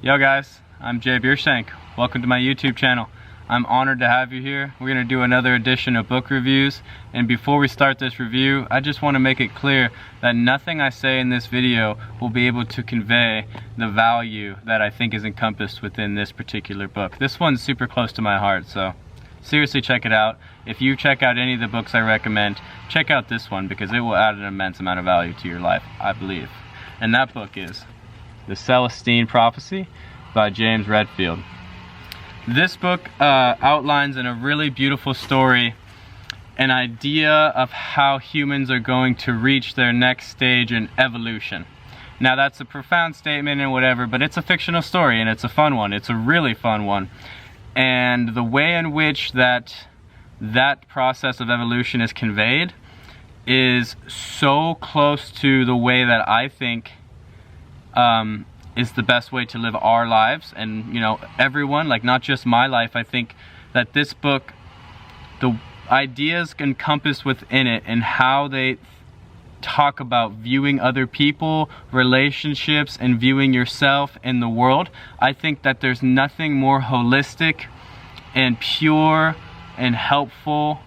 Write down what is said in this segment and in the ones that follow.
Yo guys, I'm Jay Beershank. Welcome to my YouTube channel. I'm honored to have you here. We're going to do another edition of book reviews, and before we start this review, I just want to make it clear that nothing I say in this video will be able to convey the value that I think is encompassed within this particular book. This one's super close to my heart, so seriously check it out. If you check out any of the books I recommend, check out this one because it will add an immense amount of value to your life, I believe. And that book is The Celestine Prophecy by James Redfield. This book outlines in a really beautiful story an idea of how humans are going to reach their next stage in evolution. Now that's a profound statement and whatever, but it's a fictional story and it's a fun one. It's a really fun one. And the way in which that process of evolution is conveyed is so close to the way that I think is the best way to live our lives, and everyone, like not just my life. I think that this book, the ideas encompassed within it and how they talk about viewing other people, relationships, and viewing yourself and the world, I think that there's nothing more holistic and pure and helpful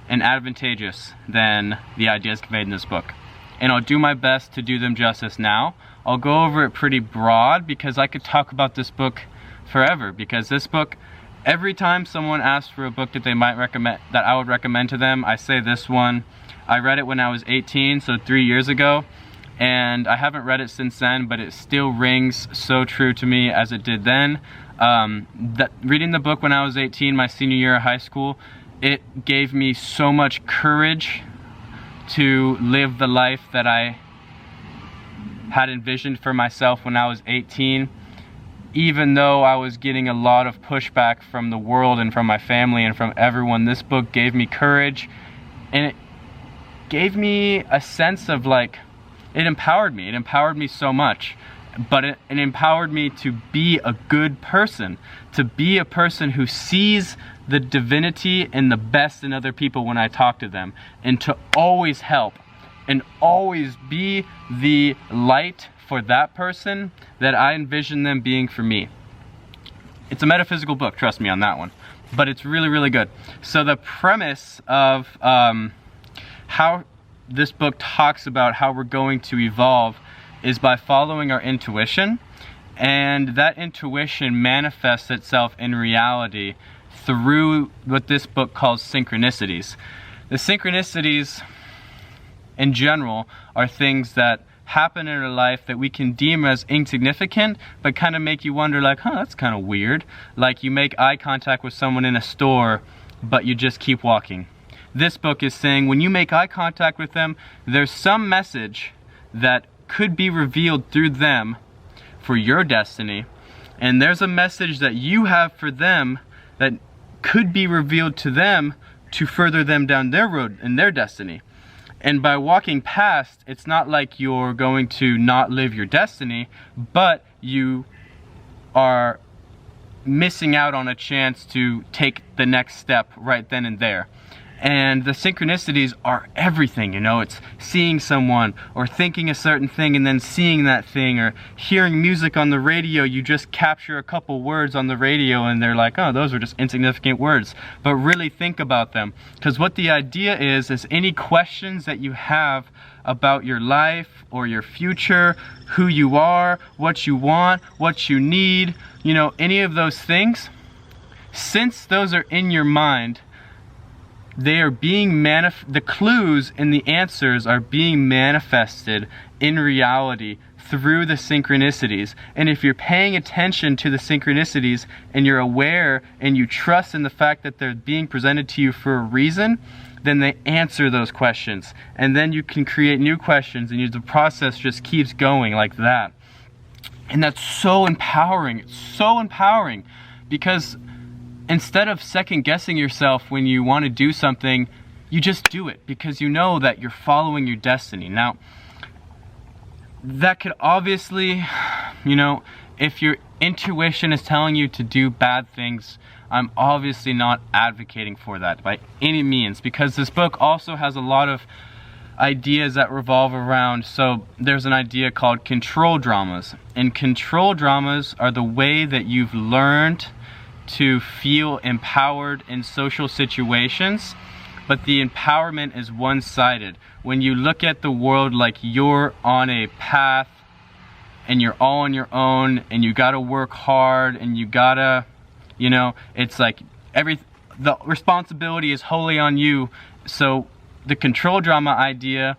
and advantageous than the ideas conveyed in this book. And I'll do my best to do them justice now. I'll go over it pretty broad because I could talk about this book forever, because this book, every time someone asks for a book that they might recommend, that I would recommend to them, I say this one. I read it when I was 18, so 3 years ago, and I haven't read it since then, but it still rings so true to me as it did then. Reading the book when I was 18, my senior year of high school, it gave me so much courage to live the life that I had envisioned for myself when I was 18, even though I was getting a lot of pushback from the world and from my family and from everyone. This book gave me courage, and it gave me a sense of it empowered me so much, but it empowered me to be a good person, to be a person who sees the divinity and the best in other people when I talk to them, and to always help and always be the light for that person that I envision them being for me. It's a metaphysical book, trust me on that one, but it's really, really good. So the premise of how this book talks about how we're going to evolve is by following our intuition, and that intuition manifests itself in reality through what this book calls synchronicities. The synchronicities in general are things that happen in our life that we can deem as insignificant, but kind of make you wonder, like, that's kind of weird. Like you make eye contact with someone in a store, but you just keep walking. This book is saying when you make eye contact with them, there's some message that could be revealed through them for your destiny, and there's a message that you have for them that could be revealed to them to further them down their road in their destiny. And by walking past, it's not like you're going to not live your destiny, but you are missing out on a chance to take the next step right then and there. And the synchronicities are everything, it's seeing someone or thinking a certain thing and then seeing that thing, or hearing music on the radio. You just capture a couple words on the radio and they're like, oh, those were just insignificant words, but really think about them. Because what the idea is any questions that you have about your life or your future, who you are, what you want, what you need, any of those things, since those are in your mind, they are being the clues and the answers are being manifested in reality through the synchronicities. And if you're paying attention to the synchronicities and you're aware and you trust in the fact that they're being presented to you for a reason, then they answer those questions. And then you can create new questions, and the process just keeps going like that. And that's so empowering. It's so empowering because instead of second guessing yourself when you want to do something, you just do it because you know that you're following your destiny. Now, that could obviously, if your intuition is telling you to do bad things, I'm obviously not advocating for that by any means, because this book also has a lot of ideas that revolve around, so there's an idea called control dramas. And control dramas are the way that you've learned to feel empowered in social situations, but the empowerment is one-sided. When you look at the world like you're on a path and you're all on your own and you gotta work hard and you gotta, you know, it's like the responsibility is wholly on you. So the control drama idea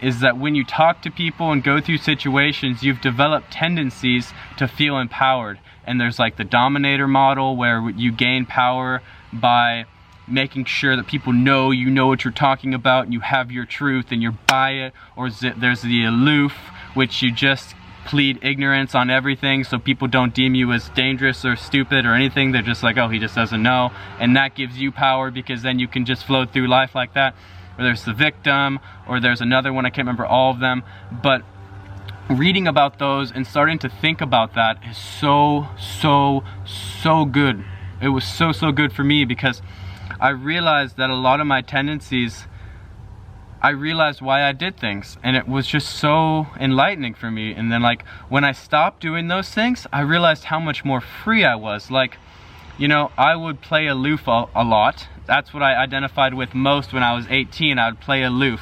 is that when you talk to people and go through situations, you've developed tendencies to feel empowered. And there's like the dominator model, where you gain power by making sure that people know you know what you're talking about and you have your truth and you're by it. Or there's the aloof, which you just plead ignorance on everything, so people don't deem you as dangerous or stupid or anything. They're just like, oh, he just doesn't know. And that gives you power, because then you can just float through life like that. Or there's the victim, or there's another one, I can't remember all of them. But reading about those and starting to think about that is so good. It was so good for me, because I realized that a lot of my tendencies, I realized why I did things, and it was just so enlightening for me. And then like when I stopped doing those things, I realized how much more free I was. Like, you know, I would play aloof a lot. That's what I identified with most when I was 18. I would play aloof.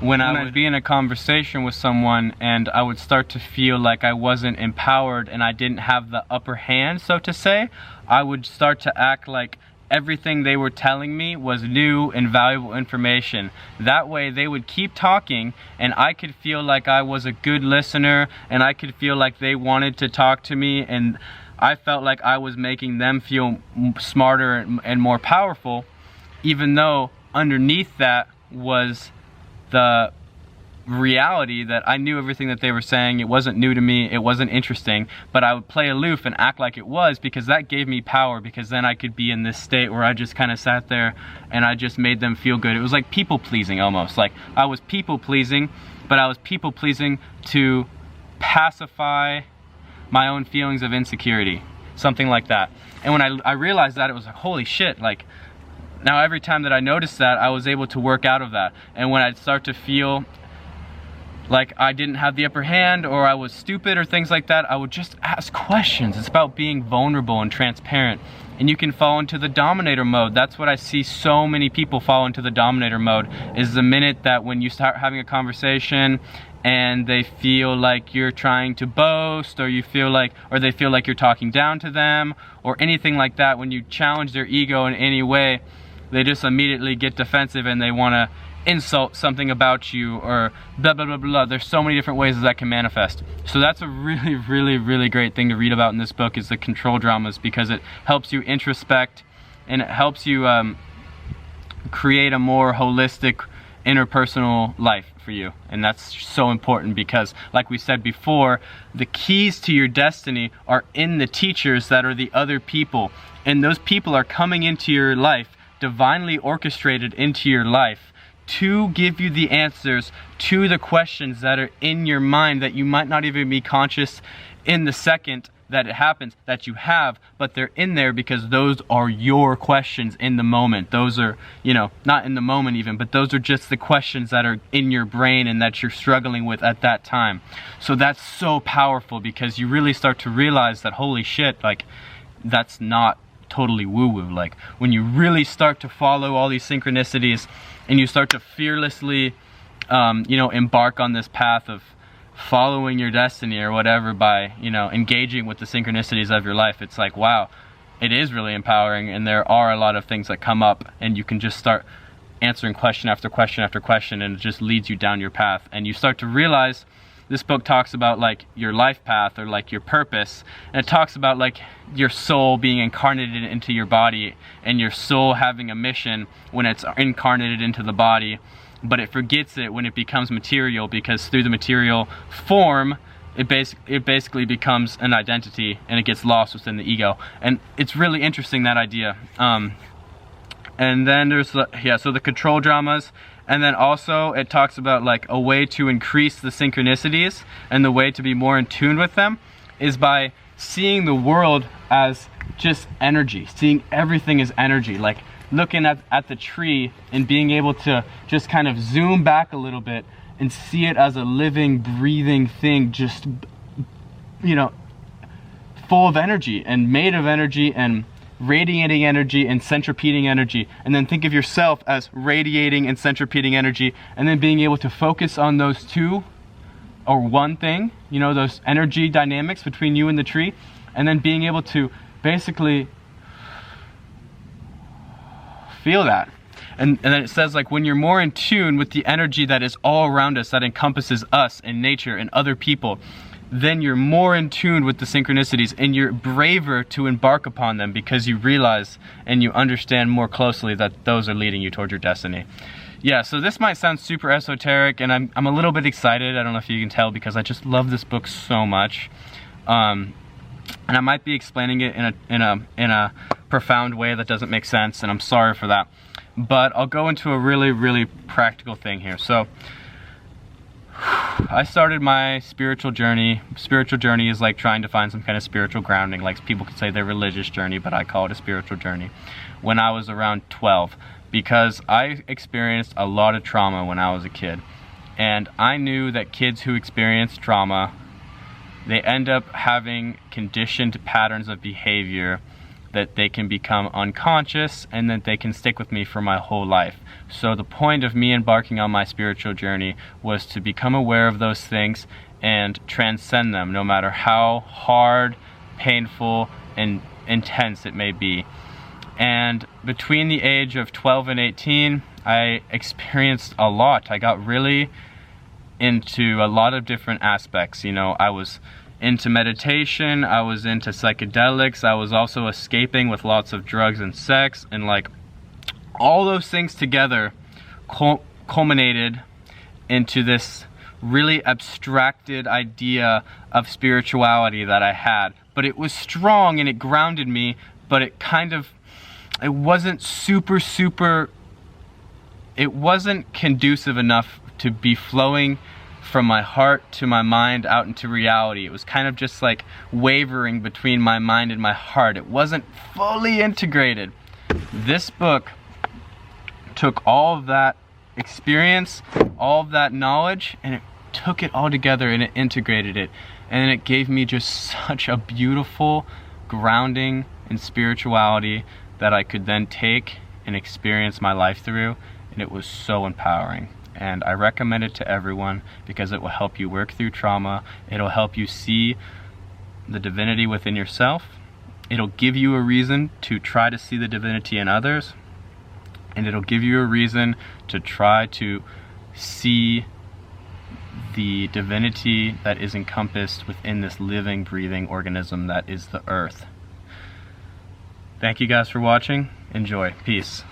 When I would be in a conversation with someone and I would start to feel like I wasn't empowered and I didn't have the upper hand, so to say, I would start to act like everything they were telling me was new and valuable information. That way they would keep talking and I could feel like I was a good listener, and I could feel like they wanted to talk to me, and I felt like I was making them feel smarter and more powerful, even though underneath that was the reality that I knew everything that they were saying. It wasn't new to me, it wasn't interesting, but I would play aloof and act like it was, because that gave me power, because then I could be in this state where I just kind of sat there and I just made them feel good. It was like people pleasing almost. Like I was people pleasing, but I was people pleasing to pacify my own feelings of insecurity, something like that. And when I realized that, it was like, holy shit, like now every time that I noticed that, I was able to work out of that. And when I'd start to feel like I didn't have the upper hand or I was stupid or things like that, I would just ask questions. It's about being vulnerable and transparent. And you can fall into the dominator mode. That's what I see so many people fall into the dominator mode, is the minute that when you start having a conversation and they feel like you're trying to boast, or you feel like, or they feel like you're talking down to them or anything like that, when you challenge their ego in any way, they just immediately get defensive and they want to insult something about you or blah blah blah blah. There's so many different ways that can manifest. So that's a really great thing to read about in this book, is the control dramas, because it helps you introspect and it helps you create a more holistic interpersonal life for you. And that's so important, because like we said before, the keys to your destiny are in the teachers that are the other people, and those people are coming into your life, divinely orchestrated into your life, to give you the answers to the questions that are in your mind that you might not even be conscious in the second that it happens that you have, but they're in there because those are your questions in the moment. Those are, you know, not in the moment even, but those are just the questions that are in your brain and that you're struggling with at that time. So that's so powerful, because you really start to realize that, holy shit, like that's not totally woo-woo. Like when you really start to follow all these synchronicities and you start to fearlessly you know, embark on this path of following your destiny or whatever, by, you know, engaging with the synchronicities of your life, it's like, wow, it is really empowering. And there are a lot of things that come up and you can just start answering question after question after question, and it just leads you down your path. And you start to realize, this book talks about like your life path, or like your purpose, and it talks about like your soul being incarnated into your body, and your soul having a mission when it's incarnated into the body, but it forgets it when it becomes material, because through the material form it basically becomes an identity and it gets lost within the ego. And it's really interesting, that idea. And then there's so the control dramas. And then also it talks about like a way to increase the synchronicities, and the way to be more in tune with them is by seeing the world as just energy, seeing everything as energy. Like looking at the tree and being able to just kind of zoom back a little bit and see it as a living, breathing thing, just, you know, full of energy and made of energy and radiating energy and centripeting energy. And then think of yourself as radiating and centripeting energy, and then being able to focus on those two or one thing, you know, those energy dynamics between you and the tree, and then being able to basically feel that. And then it says, like, when you're more in tune with the energy that is all around us, that encompasses us and nature and other people, then you're more in tune with the synchronicities, and you're braver to embark upon them because you realize and you understand more closely that those are leading you toward your destiny. Yeah, so this might sound super esoteric, and I'm a little bit excited. I don't know if you can tell, because I just love this book so much. And I might be explaining it in a profound way that doesn't make sense, and I'm sorry for that. But I'll go into a really practical thing here. So I started my spiritual journey. Spiritual journey is like trying to find some kind of spiritual grounding. Like, people could say their religious journey, but I call it a spiritual journey. When I was around 12, because I experienced a lot of trauma when I was a kid. And I knew that kids who experience trauma, they end up having conditioned patterns of behavior that they can become unconscious, and that they can stick with me for my whole life. So the point of me embarking on my spiritual journey was to become aware of those things and transcend them, no matter how hard, painful, and intense it may be. And between the age of 12 and 18, I experienced a lot. I got really into a lot of different aspects. You know, I was into meditation, I was into psychedelics, I was also escaping with lots of drugs and sex, and like all those things together culminated into this really abstracted idea of spirituality that I had. But it was strong and it grounded me, but it wasn't it wasn't conducive enough to be flowing from my heart to my mind out into reality. It was kind of just like wavering between my mind and my heart. It wasn't fully integrated. This book took all of that experience, all of that knowledge, and it took it all together and it integrated it. And it gave me just such a beautiful grounding in spirituality that I could then take and experience my life through, and it was so empowering. And I recommend it to everyone because it will help you work through trauma. It'll help you see the divinity within yourself. It'll give you a reason to try to see the divinity in others. And it'll give you a reason to try to see the divinity that is encompassed within this living, breathing organism that is the earth. Thank you guys for watching. Enjoy. Peace.